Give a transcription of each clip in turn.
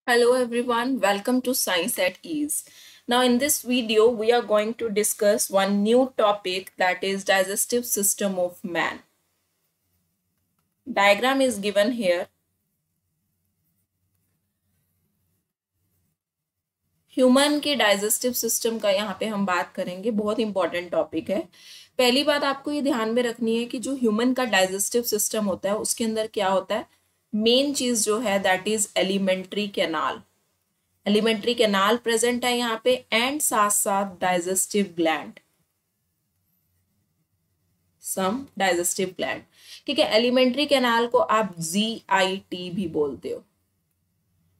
Hello everyone, welcome to Science at Ease. Now in this video we are going to discuss one new topic, that is digestive system of man. Diagram is given here. Human के digestive system का यहाँ पे हम बात करेंगे, बहुत important topic है। पहली बात आपको ये ध्यान में रखनी है कि जो ह्यूमन का डाइजेस्टिव सिस्टम होता है उसके अंदर क्या होता है। मेन चीज जो है that is alimentary canal. Alimentary canal present है यहाँ पे एंड साथ साथ डाइजेस्टिव ग्लैंड, सम डाइजेस्टिव ग्लैंड। ठीक है, एलिमेंट्री कैनाल को आप GIT भी बोलते हो,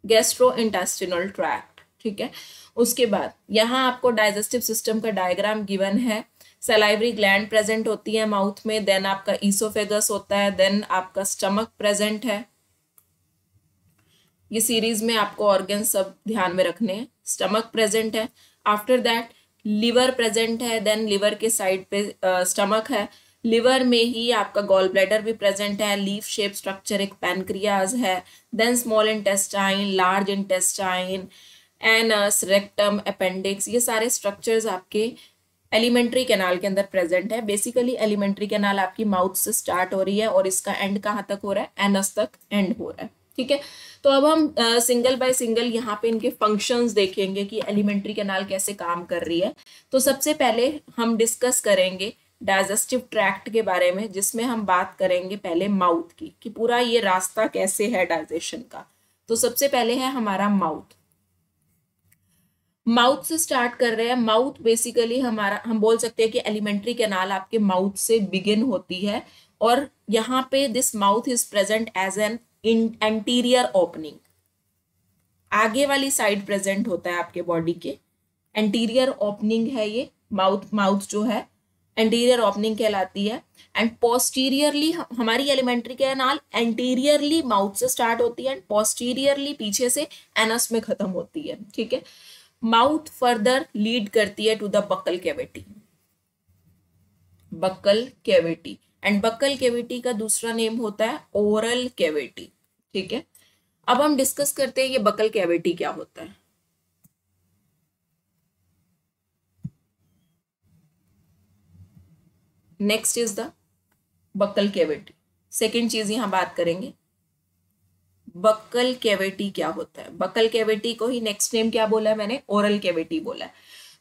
गैस्ट्रो इंटेस्टिनल ट्रैक्ट। ठीक है, उसके बाद यहाँ आपको डाइजेस्टिव सिस्टम का डायग्राम गिवन है। सलाइवरी ग्लैंड प्रेजेंट होती है माउथ में, देन आपका ईसोफेगस होता है, देन आपका स्टमक प्रेजेंट है। ये सीरीज में आपको ऑर्गन सब ध्यान में रखने हैं। स्टमक प्रेजेंट है, आफ्टर दैट लिवर प्रेजेंट है, देन लिवर के साइड पे स्टमक है। लिवर में ही आपका गॉल ब्लैडर भी प्रेजेंट है, लीफ शेप स्ट्रक्चर एक पैनक्रियाज है, then small intestine, large intestine, anus, rectum, appendix, ये सारे स्ट्रक्चर्स आपके एलिमेंट्री कैनाल के अंदर प्रेजेंट है। बेसिकली एलिमेंट्री कैनाल आपकी माउथ से स्टार्ट हो रही है और इसका एंड कहाँ तक हो रहा है, एनस तक एंड हो रहा है। ठीक है, तो अब हम सिंगल बाय सिंगल यहाँ पे इनके फंक्शंस देखेंगे कि एलिमेंट्री कैनाल कैसे काम कर रही है। तो सबसे पहले हम डिस्कस करेंगे डाइजेस्टिव ट्रैक्ट के बारे में, जिसमें हम बात करेंगे पहले माउथ की कि पूरा ये रास्ता कैसे है डाइजेशन का। तो सबसे पहले है हमारा माउथ। माउथ से स्टार्ट कर रहे हैं। माउथ बेसिकली हमारा, हम बोल सकते हैं कि एलिमेंट्री कैनाल आपके माउथ से बिगिन होती है और यहाँ पे this mouth is present as an anterior opening. आगे वाली साइड प्रेजेंट होता है आपके बॉडी के, एंटीरियर ओपनिंग है ये माउथ। माउथ जो है एंटीरियर ओपनिंग कहलाती है। एंड पोस्टीरियरली हमारी एलिमेंट्री कैनाल एंटीरियरली माउथ से स्टार्ट होती है एंड पोस्टीरियरली पीछे से एनस में खत्म होती है। ठीक है, माउथ फर्दर लीड करती है to the buccal cavity. Buccal cavity, and buccal cavity का दूसरा नेम होता है ओरल कैविटी। ठीक है, अब हम डिस्कस करते हैं ये बक्कल कैविटी क्या होता है। Next is the buccal cavity. Second चीज यहां बात करेंगे, बक्कल कैविटी क्या होता है। बक्कल कैविटी को ही नेक्स्ट नेम क्या बोला है मैंने, ओरल कैविटी बोला है।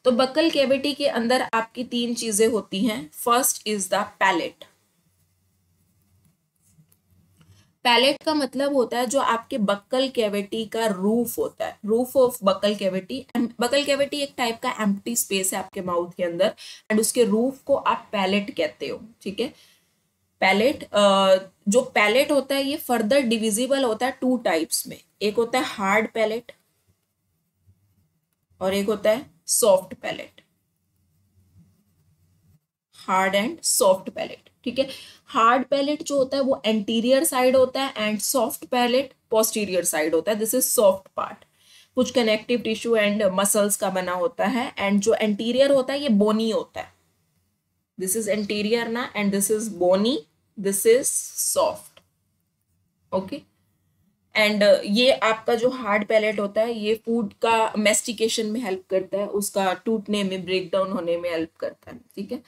तो बक्कल कैविटी के अंदर आपकी तीन चीजें होती हैं। First is the palate. Palate का मतलब होता है जो आपके बक्कल कैविटी का रूफ होता है, roof of buckle cavity. Buccal cavity एक टाइप का एम्प्टी स्पेस है आपके माउथ के अंदर एंड उसके रूफ को आप पैलेट कहते हो। ठीक है, पैलेट, जो पैलेट होता है ये फर्दर डिविजिबल होता है टू टाइप्स में। एक होता है हार्ड पैलेट और एक होता है soft palate. Hard and soft palate. ठीक है, हार्ड पैलेट जो होता है वो एंटीरियर साइड होता है and soft palate posterior side होता है। दिस इज सॉफ्ट पार्ट, कुछ कनेक्टिव टिश्यू एंड मसल्स का बना होता है। एंड जो एंटीरियर होता है ये बोनी होता है। दिस इज एंटीरियर ना, and this is bony, this is soft. Okay, and ये आपका जो हार्ड पैलेट होता है ये फूड का मेस्टिकेशन में हेल्प करता है, उसका टूटने में, ब्रेक डाउन होने में हेल्प करता है। ठीक है,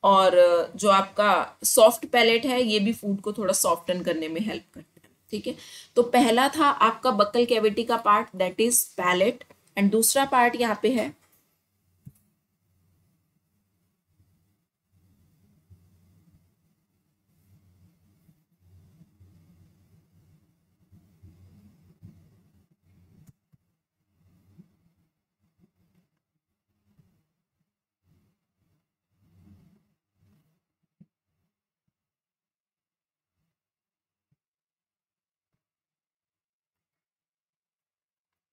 और जो आपका सॉफ्ट पैलेट है ये भी फूड को थोड़ा सॉफ्टन करने में हेल्प करता है। ठीक है, तो पहला था आपका बक्कल कैविटी का part, that is palate. And दूसरा पार्ट यहाँ पे है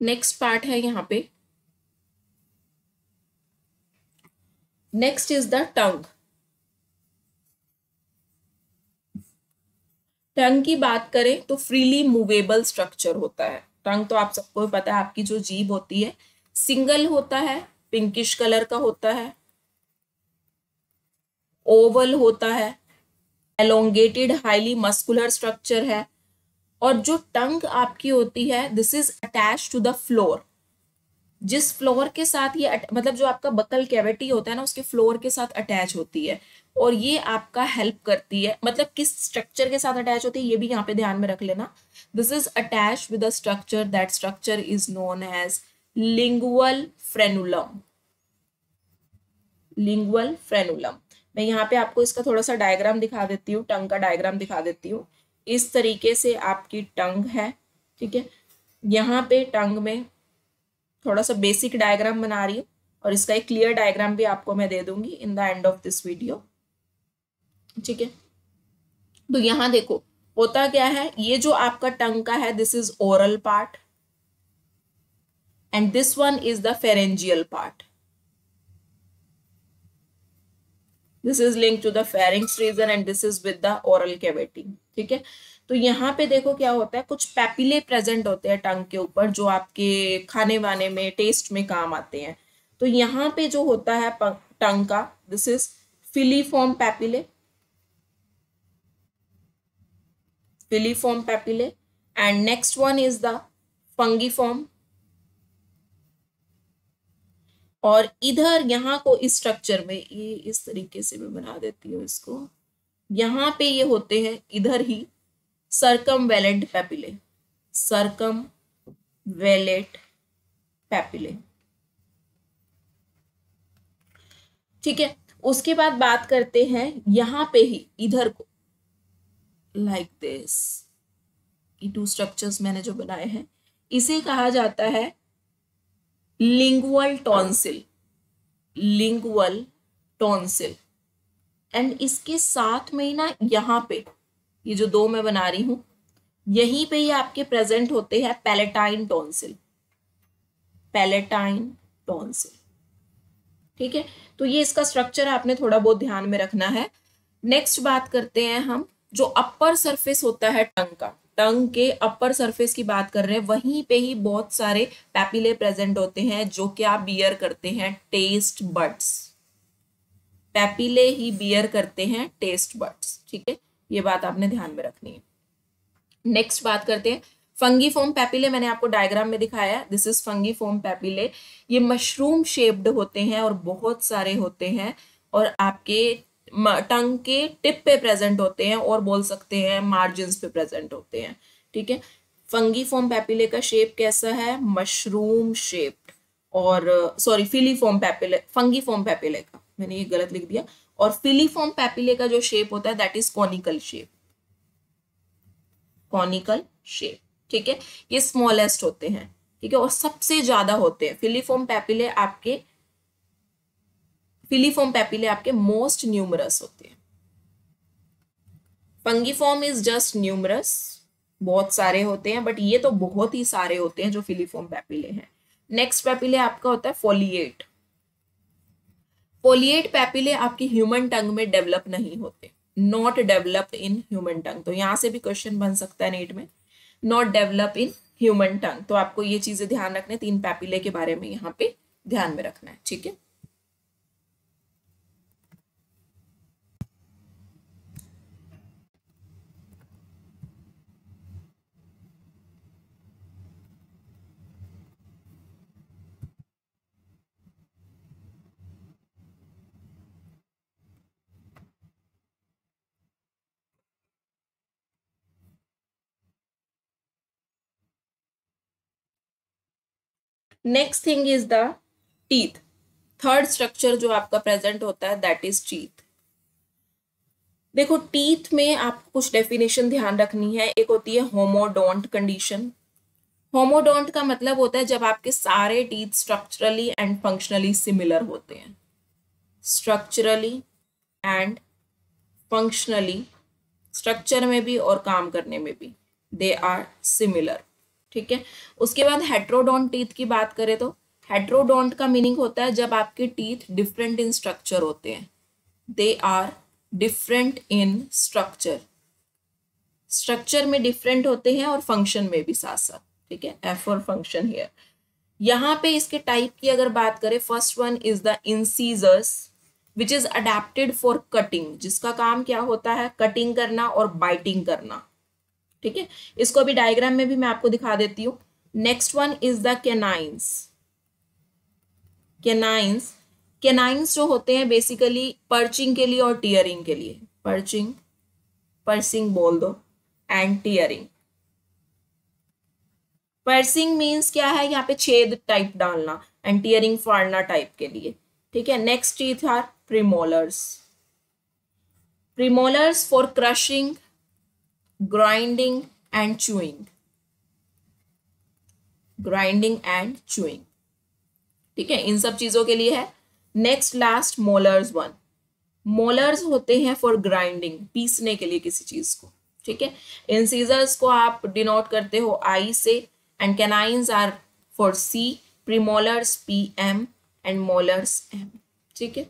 नेक्स्ट पार्ट है यहाँ पे, next is the tongue. Tongue की बात करें तो फ्रीली मूवेबल स्ट्रक्चर होता है। टंग तो आप सबको पता है, आपकी जो जीभ होती है सिंगल होता है, पिंकिश कलर का होता है, ओवल होता है, एलोंगेटेड हाईली मस्कुलर स्ट्रक्चर है और जो टंग आपकी होती है this is attach to the floor, जिस फ्लोर के साथ ये मतलब जो आपका बकल कैविटी होता है ना उसके फ्लोर के साथ अटैच होती है, और ये आपका हेल्प करती है, मतलब किस स्ट्रक्चर के साथ अटैच होती है ये भी यहाँ पे ध्यान में रख लेना। This is attach with a structure, that structure is known as lingual frenulum. Lingual frenulum, मैं यहाँ पे आपको इसका थोड़ा सा डायग्राम दिखा देती हूँ, टंग का डायग्राम दिखा देती हूँ। इस तरीके से आपकी टंग है, ठीक है। यहाँ पे टंग में थोड़ा सा बेसिक डायग्राम बना रही हूँ, और इसका एक क्लियर डायग्राम भी आपको मैं दे दूंगी in the end of this video, ठीक है। तो यहाँ देखो होता क्या है, ये जो आपका टंग का है this is oral part and this one is the pharyngeal part. This is link to the pharynx region and this is with the oral cavity, ठीक है। तो यहाँ पे देखो क्या होता है, कुछ पैपिले प्रेजेंट होते हैं टंग के ऊपर जो आपके खाने वाने में टेस्ट में काम आते हैं। तो यहाँ पे जो होता है टंग का this is filiform papillae, filiform papillae, and next one is the fungiform. और इधर यहाँ को इस स्ट्रक्चर में ये इस तरीके से मैं बना देती हूँ इसको, यहाँ पे ये होते हैं इधर ही सर्कमवेलेंट पैपिले, सर्कमवेलेंट पैपिले, ठीक है। उसके बाद बात करते हैं यहाँ पे ही इधर को, लाइक दिस, ये टू स्ट्रक्चर्स मैंने जो बनाए हैं इसे कहा जाता है lingual tonsil, lingual tonsil. And इसके साथ में ही ना यहाँ पे ये जो दो मैं बना रही हूं यहीं पे ही आपके प्रेजेंट होते हैं पैलेटाइन टॉन्सिल, पैलेटाइन टॉन्सिल, ठीक है। तो ये इसका स्ट्रक्चर आपने थोड़ा बहुत ध्यान में रखना है। नेक्स्ट बात करते हैं हम जो अपर सरफेस होता है टंग का, टंग के अपर सरफेस की बात कर रहे हैं, वहीं पे ही बहुत सारे पैपिले प्रेजेंट होते हैं जो क्या बियर करते हैं टेस्ट बड्स, पैपिले ही बियर करते हैं टेस्ट बड्स, ठीक है। ये बात आपने ध्यान में रखनी है। नेक्स्ट बात करते हैं फंगीफॉर्म पैपिले, मैंने आपको डायग्राम में दिखाया है, दिस इज फंगीफॉर्म पैपिले। ये मशरूम शेप्ड होते हैं और बहुत सारे होते हैं, और आपके टंग के टिप पे प्रेजेंट होते हैं, और बोल सकते हैं मार्जिन्स पे प्रेजेंट होते हैं, ठीक है। फंगीफॉर्म पैपिले का शेप कैसा है, मशरूम शेप्ड, और सॉरी फिलीफॉर्म पैपिले, फंगीफॉर्म पैपिले का मैंने ये गलत लिख दिया, और फिलीफॉर्म पैपिले का जो शेप होता है that is conical shape, conical shape, ठीक है। ये स्मॉलेस्ट होते हैं, ठीक है, और सबसे ज्यादा होते हैं फिलीफॉर्म पैपिले आपके, फिलीफॉर्म पैपिले आपके मोस्ट न्यूमरस होते हैं। फंगीफॉर्म इज जस्ट न्यूमरस, बहुत सारे होते हैं, बट ये तो बहुत ही सारे होते हैं जो फिलीफॉर्म पैपिले हैं। नेक्स्ट पैपिले आपका होता है फोलिएट। फोलिएट पैपिले आपकी ह्यूमन टंग में डेवलप नहीं होते, नॉट डेवलप्ड इन ह्यूमन टंग। तो यहां से भी क्वेश्चन बन सकता है नीट में, नॉट डेवलप इन ह्यूमन टंग। तो आपको ये चीजें ध्यान रखने, तीन पैपिले के बारे में यहाँ पे ध्यान में रखना है, ठीक है। Next thing is the teeth. Third structure जो आपका प्रेजेंट होता है दैट इज टीथ। देखो टीथ में आपको कुछ डेफिनेशन ध्यान रखनी है। एक होती है होमोडोंट कंडीशन। होमोडोंट का मतलब होता है जब आपके सारे teeth structurally and functionally similar होते हैं, स्ट्रक्चरली एंड फंक्शनली, स्ट्रक्चर में भी और काम करने में भी दे आर सिमिलर, ठीक है। उसके बाद हेट्रोडोंट टीथ की बात करें तो हेट्रोडोंट का मीनिंग होता है जब आपके टीथ डिफरेंट इन स्ट्रक्चर होते हैं, they are different in structure, structure में डिफरेंट होते हैं और फंक्शन में भी साथ साथ, ठीक है। F for function here. यहाँ पे इसके टाइप की अगर बात करें, first one is the incisors which is adapted for cutting, जिसका काम क्या होता है कटिंग करना और बाइटिंग करना, ठीक है, इसको अभी डायग्राम में भी मैं आपको दिखा देती हूँ। Next one is the canines. Canines, canines जो होते हैं बेसिकली पर्चिंग के लिए और टीयरिंग के लिए, पर्चिंग, पर्सिंग बोल दो, एंड टीयरिंग। पर्सिंग मीन्स क्या है, यहाँ पे छेद टाइप डालना, एंड टीयरिंग फाड़ना टाइप के लिए। ठीक है, next teeth are premolars. Premolars for crushing, grinding and chewing, grinding and chewing. ठीक है, इन सब चीजों के लिए है। Next last molars one. Molars होते हैं फॉर ग्राइंडिंग, पीसने के लिए किसी चीज को। ठीक है, इन सीजर्स को आप डिनोट करते हो आई से, and canines are for C, premolars P M and molars M. ठीक है,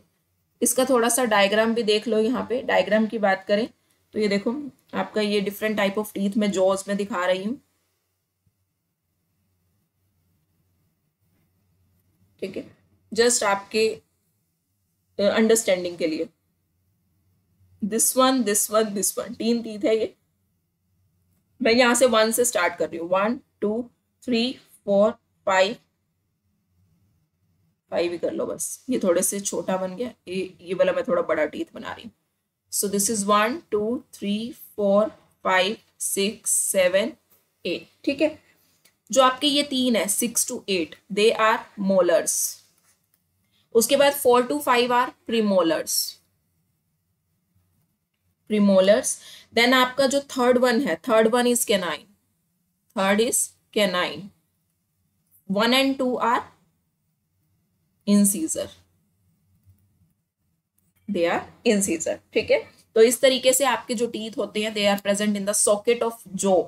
इसका थोड़ा सा डायग्राम भी देख लो। यहाँ पे डायग्राम की बात करें तो ये देखो आपका, ये डिफरेंट टाइप ऑफ टीथ में जॉज में दिखा रही हूँ। ठीक है, जस्ट आपके अंडरस्टैंडिंग के लिए। This one, this one, this one, 3 teeth है ये। मैं यहां से 1 से स्टार्ट कर रही हूँ। 1 2 3 4 5, 5 ही कर लो बस, ये थोड़े से छोटा बन गया, ये वाला मैं थोड़ा बड़ा टीथ बना रही हूँ। So this is 1 2 3 4 5 6 7 8। ठीक है, जो आपके ये 3 है 6 to 8, दे आर मोलर्स। उसके बाद 4 to 5 are premolars, premolars. Then आपका जो थर्ड वन है, third one is canine, third is canine. 1 and 2 are incisor, they are incisor. ठीक है, तो इस तरीके से आपके जो टीथ होते हैं they are present in the socket of jaw.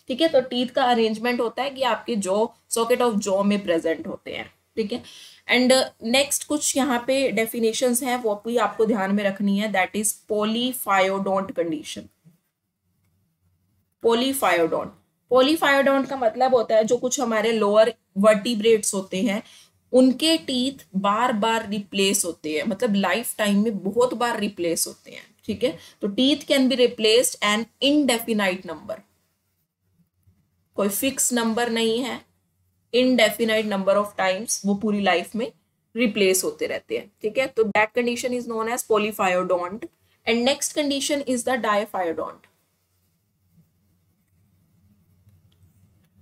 ठीक है, तो टीथ का अरेंजमेंट होता है कि आपके जॉ, सॉकेट ऑफ जॉ में प्रेजेंट होते हैं। ठीक है, एंड नेक्स्ट कुछ यहाँ पे डेफिनेशंस हैं वो भी आपको ध्यान में रखनी है, दैट इज पॉलीफायोडोंट कंडीशन। पॉलीफायोडोंट, पॉलीफायोडोंट का मतलब होता है जो कुछ हमारे लोअर वर्टिब्रेट्स होते हैं उनके टीथ बार बार रिप्लेस होते हैं, मतलब लाइफ टाइम में बहुत बार रिप्लेस होते हैं। ठीक है, तो teeth can be replaced an indefinite number, कोई फिक्स नंबर नहीं है, इनडेफिनाइट नंबर ऑफ टाइम्स वो पूरी लाइफ में रिप्लेस होते रहते हैं। ठीक है, तो that condition is known as polyphyodont. And next condition is the diphyodont.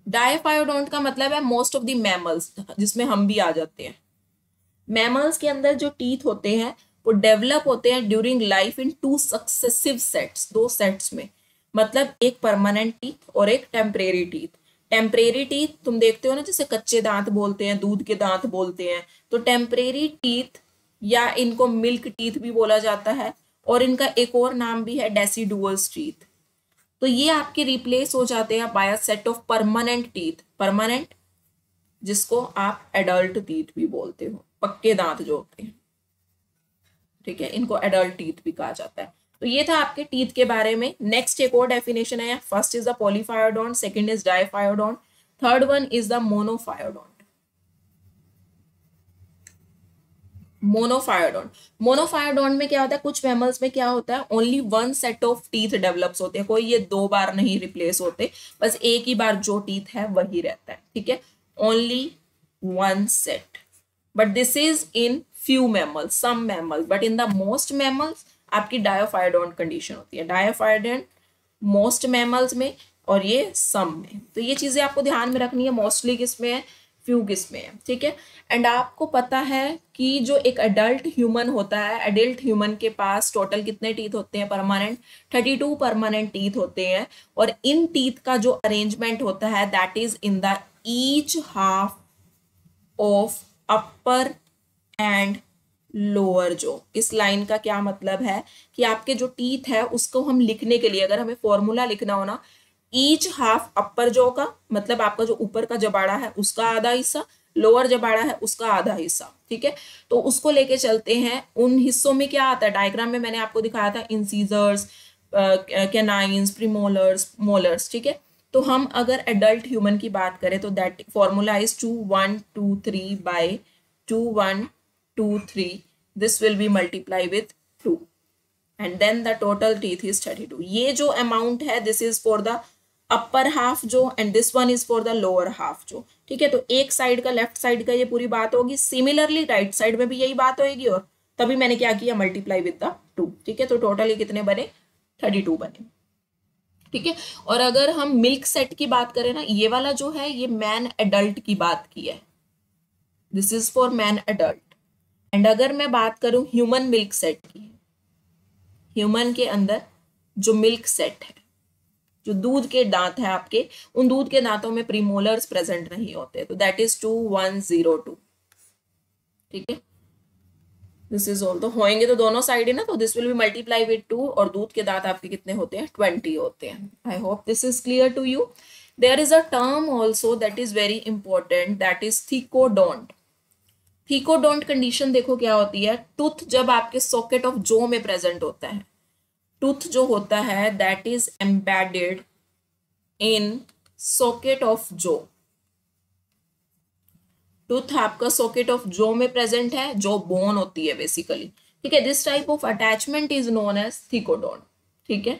Diphyodont का मतलब है मोस्ट ऑफ द मैमल्स, जिसमें हम भी आ जाते हैं। मैमल्स के अंदर जो टीथ होते हैं वो डेवलप होते हैं during life in 2 successive sets, 2 sets में, मतलब एक परमानेंट टीथ और एक टेम्परेरी टीथ। टेम्परेरी टीथ तुम देखते हो ना, जैसे कच्चे दांत बोलते हैं, दूध के दांत बोलते हैं, तो टेम्परेरी टीथ या इनको मिल्क टीथ भी बोला जाता है, और इनका एक और नाम भी है डेसिडुअल्स टीथ। तो ये आपके रिप्लेस हो जाते हैं by a set of permanent teeth, permanent जिसको आप एडल्ट टीथ भी बोलते हो, पक्के दांत जो होते हैं। ठीक है, इनको एडल्ट टीथ भी कहा जाता है। तो ये था आपके टीथ के बारे में। नेक्स्ट एक और डेफिनेशन है, first is the polyphyodont, second is diphyodont, third one is the monophyodont. Monophyodont, monophyodont में क्या होता है, कुछ मैमल्स में क्या होता है, only 1 set of teeth develops होते हैं, कोई ये 2 बार नहीं रिप्लेस होते, बस एक ही बार जो टीथ है वही रहता है। ठीक है, only 1 set, but this is in few mammals, some mammals, but in the most mammals आपकी डायोफायोडोंट कंडीशन होती है। डायोफायोडोंट मोस्ट मैमल्स में और ये सम में। तो ये चीजें आपको ध्यान में रखनी है, मोस्टली किस में है, फ्यू किस में है। ठीक है, एंड आपको पता है कि जो एक अडल्ट ह्यूमन होता है, एडल्ट ह्यूमन के पास टोटल कितने टीथ होते हैं परमानेंट, 32 परमानेंट टीथ होते हैं, और इन टीथ का जो अरेंजमेंट होता है that is in the each half of upper and lower jaw. इस लाइन का क्या मतलब है कि आपके जो टीथ है उसको हम लिखने के लिए, अगर हमें फॉर्मूला लिखना हो ना, ईच हाफ अपर जॉ का मतलब आपका जो ऊपर का जबाड़ा है उसका आधा हिस्सा, लोअर जबाड़ा है उसका आधा हिस्सा। ठीक है, तो उसको लेके चलते हैं। उन हिस्सों में क्या आता है, डायग्राम में मैंने आपको दिखाया था, इंसीजर्स, कैनाइंस, प्रीमोलर्स, मोलर्स। ठीक है, तो हम अगर एडल्ट ह्यूमन की बात करें तो that formula is 2 1 2 3 bye 2 1 2 3, this will be multiply with 2 and then the total teeth is 32। ये जो अमाउंट है this is for the upper half जो and this one is for the lower half जो, ठीक है। तो एक साइड का, लेफ्ट साइड का ये पूरी बात होगी। सिमिलरली राइट साइड में भी यही बात होगी, और तभी मैंने क्या किया, मल्टीप्लाई विद द 2, ठीक है। तो टोटल ये कितने बने, 32 बने, ठीक है। और अगर हम मिल्क सेट की बात करें ना, ये वाला जो है ये मैन एडल्ट की बात की है, this is for man adult. And अगर मैं बात करूं ह्यूमन मिल्क सेट की, ह्यूमन के अंदर जो मिल्क सेट है, जो दूध के दांत है आपके, उन दूध के दांतों में प्रीमोलर्स प्रेजेंट नहीं होते, तो दैट इज 2102, ठीक है। दिस इज ऑल, तो होएंगे तो दोनों साइड है ना, तो this will be multiply with 2, और दूध के दांत आपके कितने होते हैं, 20 होते हैं। I hope this is clear to you. There is a term also that is very important, that is thecodont. Thecodont condition देखो क्या होती है, टूथ जब आपके सॉकेट ऑफ जो में प्रेजेंट होता है, टूथ जो होता है that is embedded in socket of जो, टूथ आपका सॉकेट ऑफ जो में प्रेजेंट है, जो बोन होती है बेसिकली, ठीक है। This type of attachment is known as thecodont, ठीक है।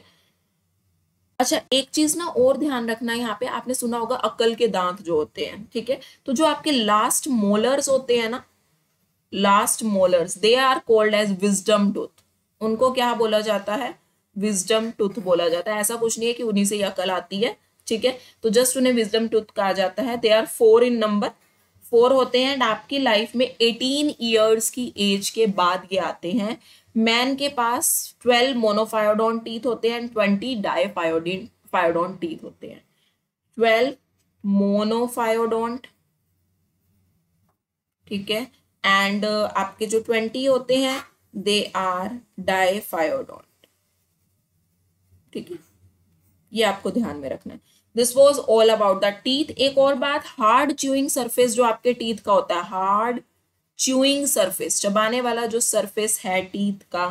अच्छा, एक चीज ना और ध्यान रखना है यहाँ पे, आपने सुना होगा अक्ल के दांत जो होते हैं, ठीक है। तो जो आपके लास्ट मोलर्स होते हैं ना, last molars, they are called as wisdom tooth. उनको क्या बोला जाता है, विजडम टूथ बोला जाता है। ऐसा कुछ नहीं है कि उन्हीं से ये अकल आती है, ठीक है। तो जस्ट उन्हें विजडम टूथ कहा जाता है। दे आर 4 इन नंबर, 4 होते हैं। एंड आपकी लाइफ में 18 ईयर्स की एज के बाद ये आते हैं। मैन के पास 12 मोनोफायोडोन टीथ होते हैं एंड 20 डाइफायोडोन टीथ होते हैं। 12 मोनोफायोडोंट, ठीक है, एंड आपके जो 20 होते हैं दे आर डाइफायोडोंट, ठीक है। ये आपको ध्यान में रखना है। This was all about the teeth. एक और बात, हार्ड च्यूइंग सरफेस जो आपके टीथ का होता है, हार्ड च्यूइंग सरफेस, चबाने वाला जो सरफेस है टीथ का,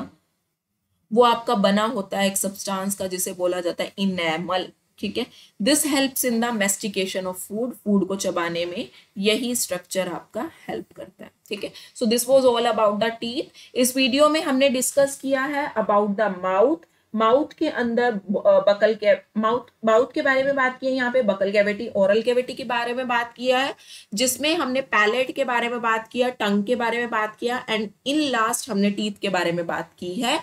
वो आपका बना होता है एक सब्सटेंस का जिसे बोला जाता है इनेमल, ठीक है। This helps in the mastication of food, food को चबाने में यही स्ट्रक्चर आपका हेल्प करता है, ठीक है। So this was all about the teeth. इस वीडियो में हमने डिस्कस किया है अबाउट द माउथ, माउथ के अंदर बकल के माउथ के बारे में बात की है, यहाँ पे बकल कैविटी, ओरल कैविटी के बारे में बात किया है, जिसमें हमने पैलेट के बारे में बात किया, टंग के बारे में बात किया, एंड इन लास्ट हमने टीथ के बारे में बात की है।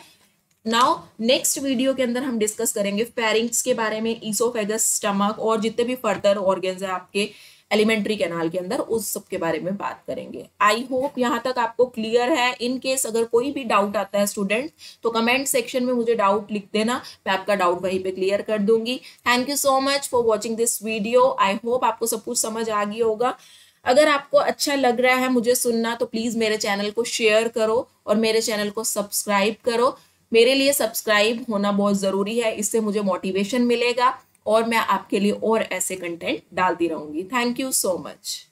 नाउ नेक्स्ट वीडियो के अंदर हम डिस्कस करेंगे फेरिंग्स के बारे में, ईसोफेगस, स्टमक और जितने भी फर्दर ऑर्गन्स है आपके एलिमेंट्री कैनाल के अंदर, उस सब के बारे में बात करेंगे। आई होप यहाँ तक आपको क्लियर है। इन केस अगर कोई भी डाउट आता है स्टूडेंट, तो कमेंट सेक्शन में मुझे डाउट लिख देना, मैं आपका डाउट वहीं पे क्लियर कर दूंगी। Thank you so much for watching this video. I hope आपको सब कुछ समझ आ गई होगा। अगर आपको अच्छा लग रहा है मुझे सुनना, तो प्लीज मेरे चैनल को शेयर करो और मेरे चैनल को सब्सक्राइब करो। मेरे लिए सब्सक्राइब होना बहुत ज़रूरी है, इससे मुझे मोटिवेशन मिलेगा और मैं आपके लिए और ऐसे कंटेंट डालती रहूंगी। Thank you so much.